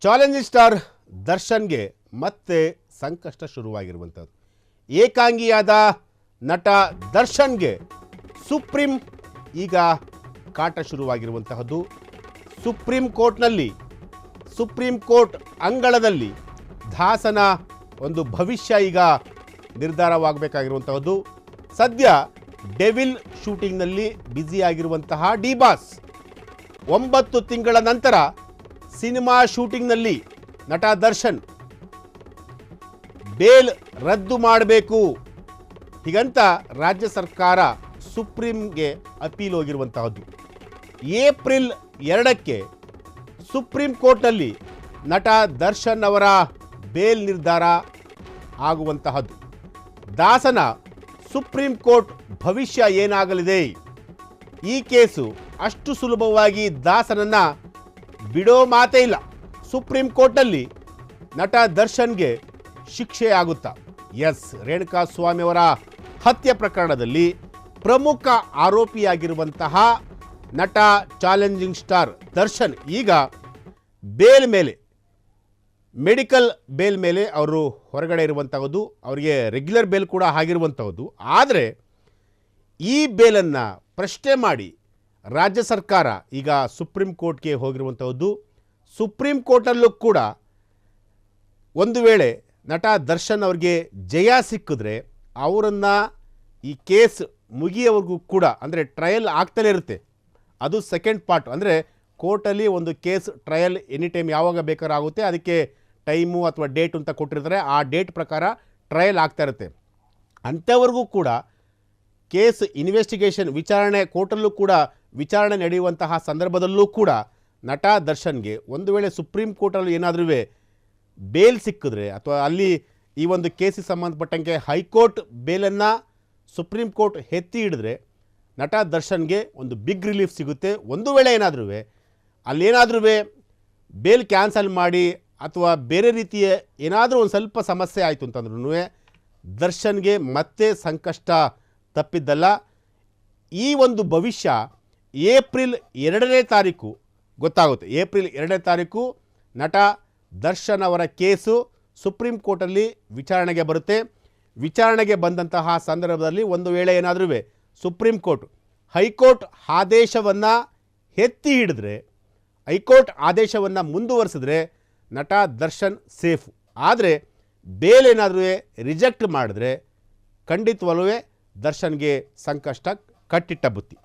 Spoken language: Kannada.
ಚಾಲೆಂಜಿಂಗ್ ಸ್ಟಾರ್ ದರ್ಶನ್ಗೆ ಮತ್ತೆ ಸಂಕಷ್ಟ ಶುರುವಾಗಿರುವಂಥದ್ದು. ಏಕಾಂಗಿಯಾದ ನಟ ದರ್ಶನ್ಗೆ ಸುಪ್ರೀಂ ಈಗ ಕಾಟ ಶುರುವಾಗಿರುವಂತಹದ್ದು. ಸುಪ್ರೀಂ ಕೋರ್ಟ್ ಅಂಗಳದಲ್ಲಿ ದಾಸನ ಒಂದು ಭವಿಷ್ಯ ಈಗ ನಿರ್ಧಾರವಾಗಬೇಕಾಗಿರುವಂತಹದ್ದು. ಸದ್ಯ ಡೆವಿಲ್ ಶೂಟಿಂಗ್ನಲ್ಲಿ ಬ್ಯುಸಿಯಾಗಿರುವಂತಹ ಡಿ ಬಾಸ್ 9 ತಿಂಗಳ ನಂತರ ಸಿನಿಮಾ ಶೂಟಿಂಗ್ನಲ್ಲಿ ನಟ ದರ್ಶನ್ ಬೇಲ್ ರದ್ದು ಮಾಡಬೇಕು ಹೀಗಂತ ರಾಜ್ಯ ಸರ್ಕಾರ ಸುಪ್ರೀಂಗೆ ಅಪೀಲ್ ಹೋಗಿರುವಂತಹದ್ದು. ಏಪ್ರಿಲ್ 2ಕ್ಕೆ ಸುಪ್ರೀಂ ಕೋರ್ಟ್ನಲ್ಲಿ ನಟ ದರ್ಶನ್ ಅವರ ಬೇಲ್ ನಿರ್ಧಾರ ಆಗುವಂತಹದ್ದು. ದಾಸನ ಸುಪ್ರೀಂ ಕೋರ್ಟ್ ಭವಿಷ್ಯ ಏನಾಗಲಿದೆ? ಈ ಕೇಸು ಅಷ್ಟು ಸುಲಭವಾಗಿ ದಾಸನನ್ನ ಬಿಡೋ ಮಾತೇ ಇಲ್ಲ. ಸುಪ್ರೀಂ ಕೋರ್ಟ್ನಲ್ಲಿ ನಟ ದರ್ಶನ್ಗೆ ಶಿಕ್ಷೆ ಆಗುತ್ತಾ? ಎಸ್, ರೇಣುಕಾ ಸ್ವಾಮಿ ಅವರ ಹತ್ಯೆ ಪ್ರಕರಣದಲ್ಲಿ ಪ್ರಮುಖ ಆರೋಪಿಯಾಗಿರುವಂತಹ ನಟ ಚಾಲೆಂಜಿಂಗ್ ಸ್ಟಾರ್ ದರ್ಶನ್ ಈಗ ಬೇಲ್ ಮೇಲೆ, ಮೆಡಿಕಲ್ ಬೇಲ್ ಮೇಲೆ ಅವರು ಹೊರಗಡೆ ಇರುವಂಥದ್ದು. ಅವರಿಗೆ ರೆಗ್ಯುಲರ್ ಬೇಲ್ ಕೂಡ ಆಗಿರುವಂಥದ್ದು. ಆದರೆ ಈ ಬೇಲನ್ನು ಪ್ರಶ್ನೆ ಮಾಡಿ ರಾಜ್ಯ ಸರ್ಕಾರ ಈಗ ಸುಪ್ರೀಂ ಕೋರ್ಟ್ಗೆ ಹೋಗಿರುವಂಥದ್ದು. ಸುಪ್ರೀಂ ಕೋರ್ಟಲ್ಲೂ ಕೂಡ ಒಂದು ವೇಳೆ ನಟ ದರ್ಶನ್ ಅವ್ರಿಗೆ ಜಯ ಸಿಕ್ಕಿದ್ರೆ ಅವರನ್ನು ಈ ಕೇಸ್ ಮುಗಿಯೋವರೆಗೂ ಕೂಡ, ಅಂದರೆ ಟ್ರಯಲ್ ಆಗ್ತಲೇ ಇರುತ್ತೆ. ಅದು ಸೆಕೆಂಡ್ ಪಾರ್ಟ್. ಅಂದರೆ ಕೋರ್ಟಲ್ಲಿ ಒಂದು ಕೇಸ್ ಟ್ರಯಲ್ ಎನಿ ಟೈಮ್ ಯಾವಾಗ ಬೇಕಾದ್ರೂ ಆಗುತ್ತೆ. ಅದಕ್ಕೆ ಟೈಮು ಅಥವಾ ಡೇಟ್ ಅಂತ ಕೊಟ್ಟಿರ್ತಾರೆ. ಆ ಡೇಟ್ ಪ್ರಕಾರ ಟ್ರಯಲ್ ಆಗ್ತಾ ಇರುತ್ತೆ. ಅಂಥವರೆಗೂ ಕೂಡ ಕೇಸ್ ಇನ್ವೆಸ್ಟಿಗೇಷನ್ ವಿಚಾರಣೆ ಕೋರ್ಟಲ್ಲೂ ಕೂಡ ವಿಚಾರಣೆ ನಡೆಯುವಂತಹ ಸಂದರ್ಭದಲ್ಲೂ ಕೂಡ ನಟ ದರ್ಶನ್ಗೆ ಒಂದು ವೇಳೆ ಸುಪ್ರೀಂ ಕೋರ್ಟಲ್ಲಿ ಏನಾದರೂ ಬೇಲ್ ಸಿಕ್ಕಿದ್ರೆ ಅಥವಾ ಅಲ್ಲಿ ಈ ಒಂದು ಕೇಸಿಗೆ ಸಂಬಂಧಪಟ್ಟಂಗೆ ಹೈಕೋರ್ಟ್ ಬೇಲನ್ನು ಸುಪ್ರೀಂ ಕೋರ್ಟ್ ಎತ್ತಿ ಹಿಡಿದ್ರೆ ನಟ ದರ್ಶನ್ಗೆ ಒಂದು ಬಿಗ್ ರಿಲೀಫ್ ಸಿಗುತ್ತೆ. ಒಂದು ವೇಳೆ ಏನಾದರೂ ಅಲ್ಲೇನಾದರೂ ಬೇಲ್ ಕ್ಯಾನ್ಸಲ್ ಮಾಡಿ ಅಥವಾ ಬೇರೆ ರೀತಿಯ ಏನಾದರೂ ಒಂದು ಸ್ವಲ್ಪ ಸಮಸ್ಯೆ ಆಯಿತು ಅಂತಂದ್ರೂ ದರ್ಶನ್ಗೆ ಮತ್ತೆ ಸಂಕಷ್ಟ ತಪ್ಪಿದ್ದಲ್ಲ. ಈ ಒಂದು ಭವಿಷ್ಯ ಏಪ್ರಿಲ್ 2ನೇ ತಾರೀಕು ಗೊತ್ತಾಗುತ್ತೆ. ಏಪ್ರಿಲ್ 2ನೇ ತಾರೀಕು ನಟ ದರ್ಶನ್ ಅವರ ಕೇಸು ಸುಪ್ರೀಂ ಕೋರ್ಟಲ್ಲಿ ವಿಚಾರಣೆಗೆ ಬರುತ್ತೆ. ವಿಚಾರಣೆಗೆ ಬಂದಂತಹ ಸಂದರ್ಭದಲ್ಲಿ ಒಂದು ವೇಳೆ ಏನಾದರೂ ಸುಪ್ರೀಂ ಕೋರ್ಟ್ ಹೈಕೋರ್ಟ್ ಆದೇಶವನ್ನು ಎತ್ತಿ ಹಿಡಿದ್ರೆ, ಹೈಕೋರ್ಟ್ ಆದೇಶವನ್ನು ಮುಂದುವರಿಸಿದ್ರೆ ನಟ ದರ್ಶನ್ ಸೇಫು. ಆದರೆ ಬೇಲ್ ಏನಾದರೂ ರಿಜೆಕ್ಟ್ ಮಾಡಿದ್ರೆ ಖಂಡಿತವಲ್ಲೂ ದರ್ಶನ್ಗೆ ಸಂಕಷ್ಟ ಕಟ್ಟಿಟ್ಟ ಬುತ್ತಿ.